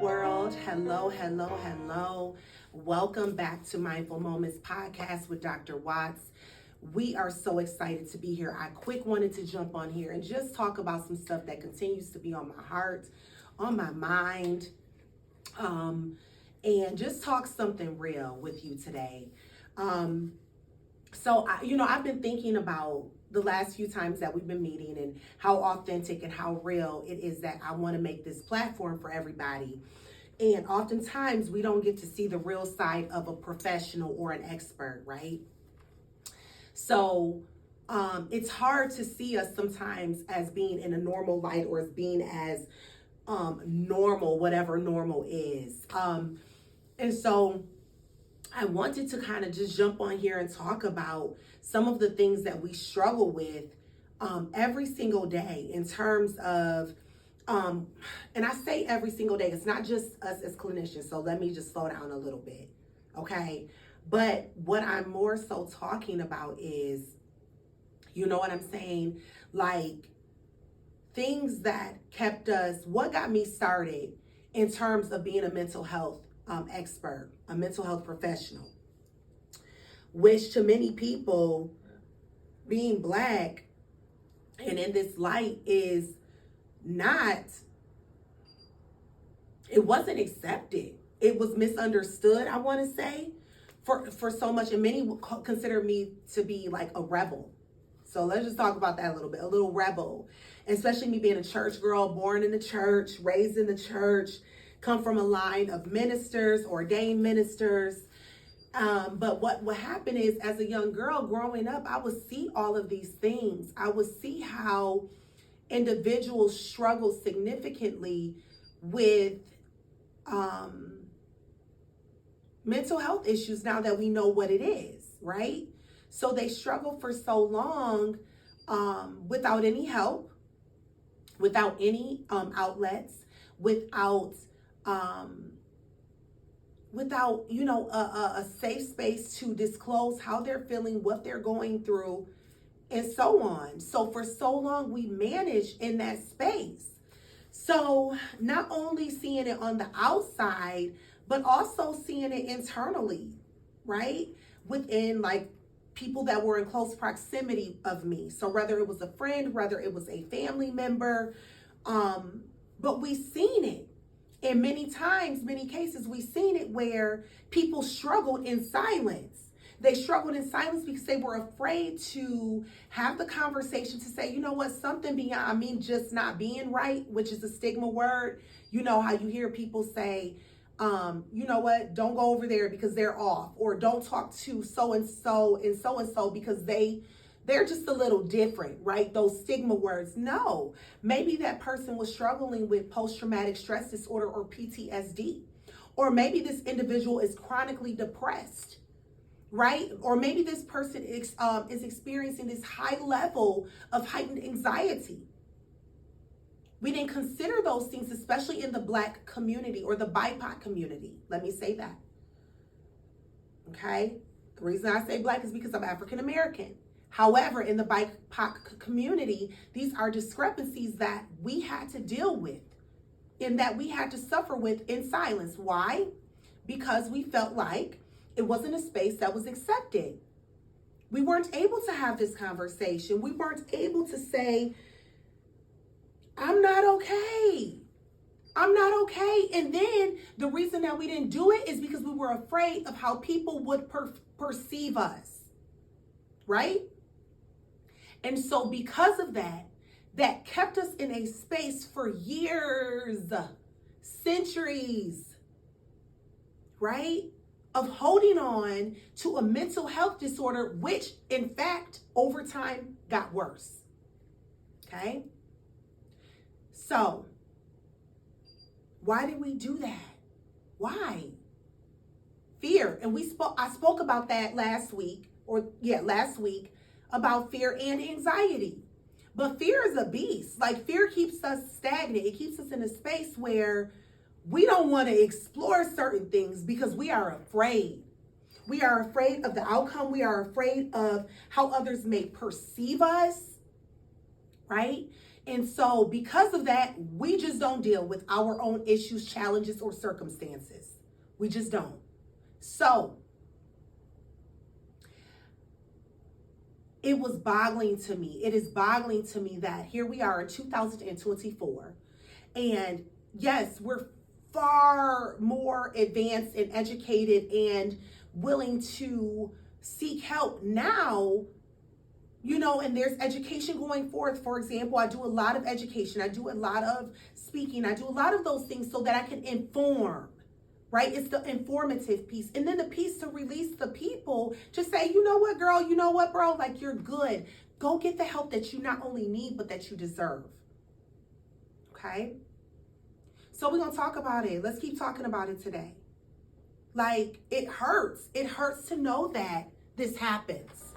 world. Hello, hello, hello. Welcome back to Mindful Moments podcast with Dr. Watts. We are so excited to be here. I wanted to jump on here and just talk about some stuff that continues to be on my heart, on my mind, and just talk something real with you today. I've been thinking about the last few times that we've been meeting and how authentic and how real it is that I want to make this platform for everybody. And oftentimes we don't get to see the real side of a professional or an expert, right? So it's hard to see us sometimes as being in a normal light or as being as normal, whatever normal is. And so I wanted to kind of just jump on here and talk about some of the things that we struggle with every single day in terms of, and I say every single day, it's not just us as clinicians, so let me just slow down a little bit, okay? But what I'm more so talking about is, you know what I'm saying? Like things that kept us, what got me started in terms of being a mental health expert, a mental health professional, which to many people, being Black and in this light is not, it wasn't accepted. It was misunderstood, I want to say, for so much. And many would consider me to be like a rebel. So let's just talk about that a little bit, a little rebel, especially me being a church girl, born in the church, raised in the church, come from a line of ministers, ordained ministers. But what happened is, as a young girl growing up, I would see all of these things. I would see how individuals struggle significantly with mental health issues now that we know what it is, right? So they struggle for so long without any help, without any outlets, without a safe space to disclose how they're feeling, what they're going through, and so on. So for so long, we managed in that space. So not only seeing it on the outside, but also seeing it internally, right? Within like people that were in close proximity of me. So whether it was a friend, whether it was a family member, but we've seen it. And many times, many cases, we've seen it where people struggled in silence. They struggled in silence because they were afraid to have the conversation to say, you know what, something beyond me just not being right, which is a stigma word. You know how you hear people say, you know what, don't go over there because they're off, or don't talk to so-and-so and so-and-so because they're just a little different, right? Those stigma words. No, maybe that person was struggling with post-traumatic stress disorder or PTSD. Or maybe this individual is chronically depressed, right? Or maybe this person is experiencing this high level of heightened anxiety. We didn't consider those things, especially in the Black community or the BIPOC community. Let me say that, okay? The reason I say Black is because I'm African American. However, in the BIPOC community, these are discrepancies that we had to deal with and that we had to suffer with in silence. Why? Because we felt like it wasn't a space that was accepted. We weren't able to have this conversation. We weren't able to say, I'm not okay. I'm not okay. And then the reason that we didn't do it is because we were afraid of how people would perceive us, right? And so because of that, that kept us in a space for years, centuries, right? Of holding on to a mental health disorder, which in fact, over time got worse, okay? So, why did we do that? Why? Fear. And I spoke about that last week about fear and anxiety. But fear is a beast. Like, fear keeps us stagnant. It keeps us in a space where we don't want to explore certain things because we are afraid. We are afraid of the outcome. We are afraid of how others may perceive us, right? And so because of that, we just don't deal with our own issues, challenges, or circumstances. We just don't. So it was boggling to me. It is boggling to me that here we are in 2024. And yes, we're far more advanced and educated and willing to seek help now, you know, and there's education going forth. For example, I do a lot of education. I do a lot of speaking. I do a lot of those things so that I can inform, right? It's the informative piece. And then the piece to release the people to say, you know what, girl, you know what, bro, like you're good. Go get the help that you not only need, but that you deserve. Okay? So we're going to talk about it. Let's keep talking about it today. Like, it hurts. It hurts to know that this happens.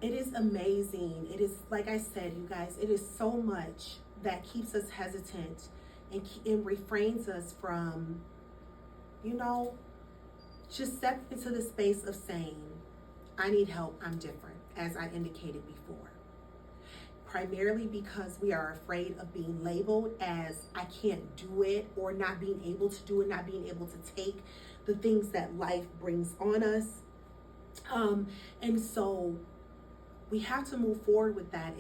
It is amazing. It is, like I said, you guys, it is so much that keeps us hesitant and refrains us from, you know, just stepping into the space of saying, I need help, I'm different, as I indicated before. Primarily because we are afraid of being labeled as I can't do it, or not being able to do it, not being able to take the things that life brings on us. And so we have to move forward with that.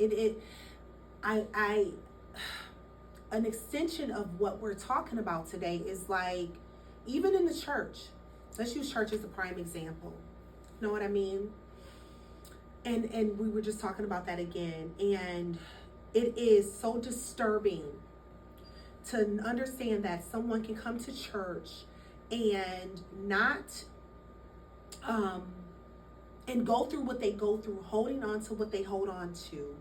An extension of what we're talking about today is like, even in the church, let's use church as a prime example. Know what I mean? And we were just talking about that again. And it is so disturbing to understand that someone can come to church and not, and go through what they go through, holding on to what they hold on to.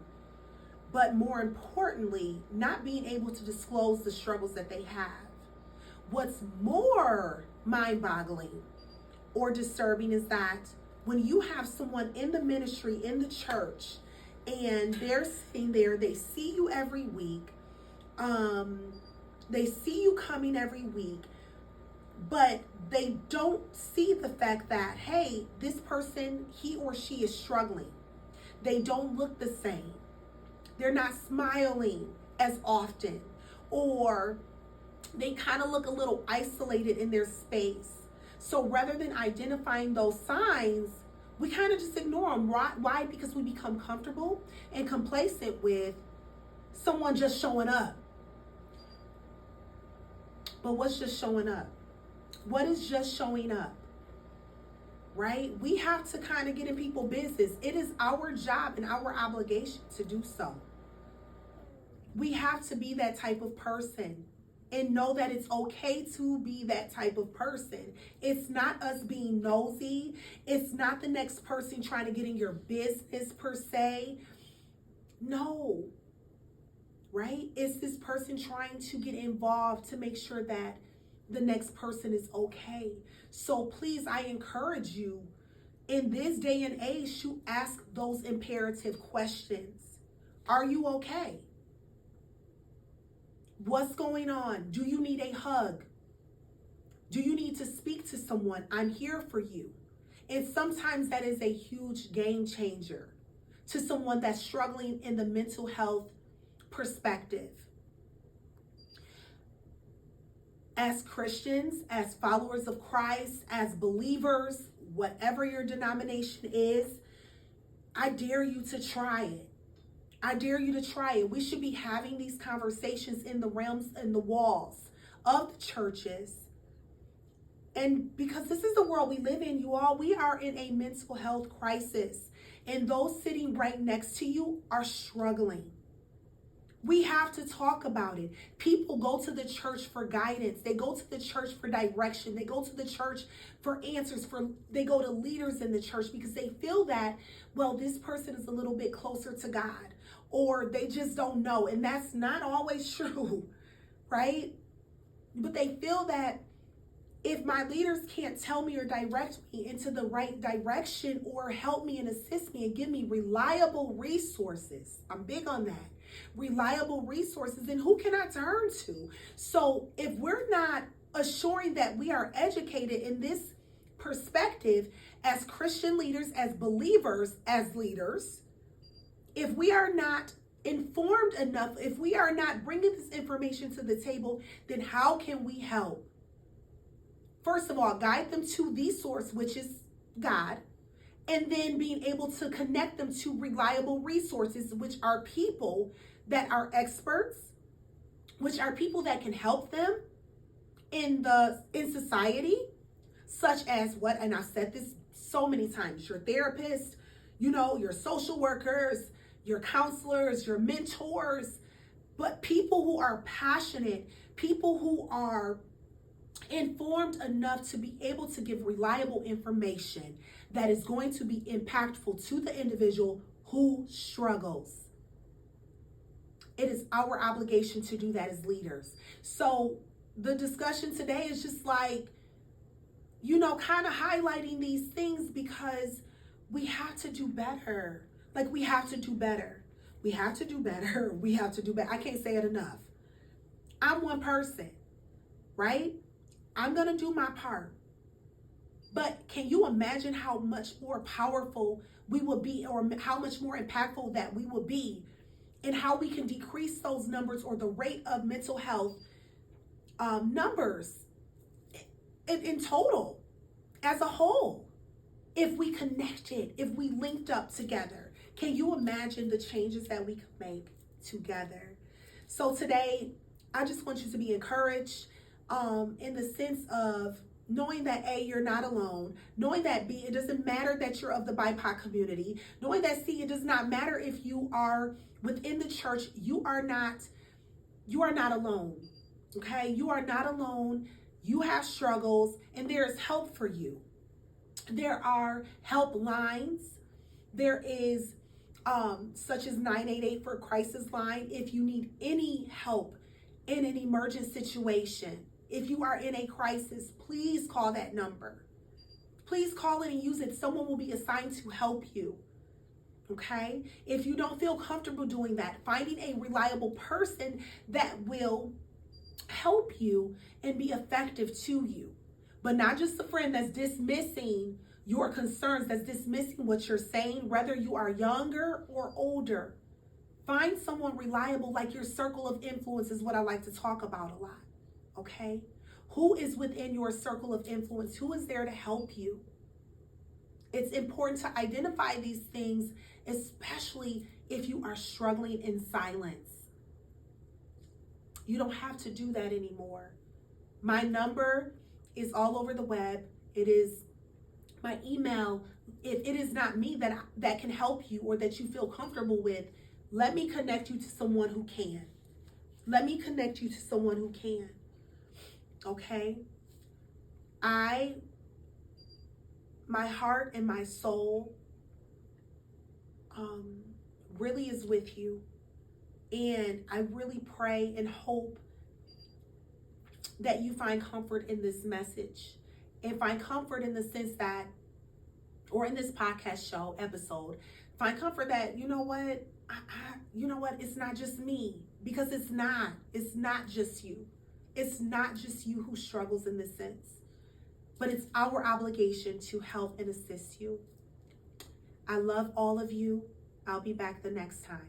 But more importantly, not being able to disclose the struggles that they have. What's more mind-boggling or disturbing is that when you have someone in the ministry, in the church, and they're sitting there, they see you every week, they see you coming every week, but they don't see the fact that, hey, this person, he or she is struggling. They don't look the same. They're not smiling as often, or they kind of look a little isolated in their space. So rather than identifying those signs, we kind of just ignore them. Why? Because we become comfortable and complacent with someone just showing up. But what's just showing up? What is just showing up? Right? We have to kind of get in people's business. It is our job and our obligation to do so. We have to be that type of person and know that it's okay to be that type of person. It's not us being nosy. It's not the next person trying to get in your business per se. No. Right? It's this person trying to get involved to make sure that the next person is okay. So please, I encourage you in this day and age to ask those imperative questions. Are you okay? What's going on? Do you need a hug? Do you need to speak to someone? I'm here for you. And sometimes that is a huge game changer to someone that's struggling in the mental health perspective. As Christians, as followers of Christ, as believers, whatever your denomination is, I dare you to try it. I dare you to try it. We should be having these conversations in the realms and the walls of the churches. And because this is the world we live in, you all, we are in a mental health crisis. And those sitting right next to you are struggling. We have to talk about it. People go to the church for guidance. They go to the church for direction. They go to the church for answers. They go to leaders in the church because they feel that, well, this person is a little bit closer to God, or they just don't know. And that's not always true, right? But they feel that if my leaders can't tell me or direct me into the right direction, or help me and assist me and give me reliable resources, I'm big on that. Reliable resources, and who can I turn to? So if we're not assuring that we are educated in this perspective as Christian leaders, as believers, as leaders, if we are not informed enough, if we are not bringing this information to the table, then how can we help? First of all, guide them to the source, which is God, and then being able to connect them to reliable resources, which are people that are experts, which are people that can help them in society, such as what, and I've said this so many times, your therapist, your social workers, your counselors, your mentors, but people who are passionate, people who are informed enough to be able to give reliable information that is going to be impactful to the individual who struggles. It is our obligation to do that as leaders. So the discussion today is just like, kind of highlighting these things because we have to do better. Like, we have to do better. We have to do better. We have to do better. I can't say it enough. I'm one person, right? I'm going to do my part. But can you imagine how much more powerful we will be, or how much more impactful that we will be, and how we can decrease those numbers, or the rate of mental health numbers in total as a whole, if we connected, if we linked up together? Can you imagine the changes that we could make together? So today, I just want you to be encouraged in the sense of knowing that A, you're not alone, knowing that B, it doesn't matter that you're of the BIPOC community, knowing that C, it does not matter if you are within the church, you are not alone, okay? You are not alone. You have struggles, and there is help for you. There are help lines. There is such as 988 for crisis line. If you need any help in an emergent situation, if you are in a crisis, please call that number. Please call it and use it. Someone will be assigned to help you. Okay? If you don't feel comfortable doing that, finding a reliable person that will help you and be effective to you. But not just a friend that's dismissing your concerns, that's dismissing what you're saying, whether you are younger or older. Find someone reliable, like your circle of influence is what I like to talk about a lot. Okay? Who is within your circle of influence? Who is there to help you? It's important to identify these things, especially if you are struggling in silence. You don't have to do that anymore. My number is all over the web. It is my email. If it is not me that can help you or that you feel comfortable with, let me connect you to someone who can. Let me connect you to someone who can. Okay? My heart and my soul really is with you. And I really pray and hope that you find comfort in this message, and find comfort in the sense that, or in this podcast show episode, find comfort that, you know what, it's not just me, because it's not just you. It's not just you who struggles in this sense, but it's our obligation to help and assist you. I love all of you. I'll be back the next time.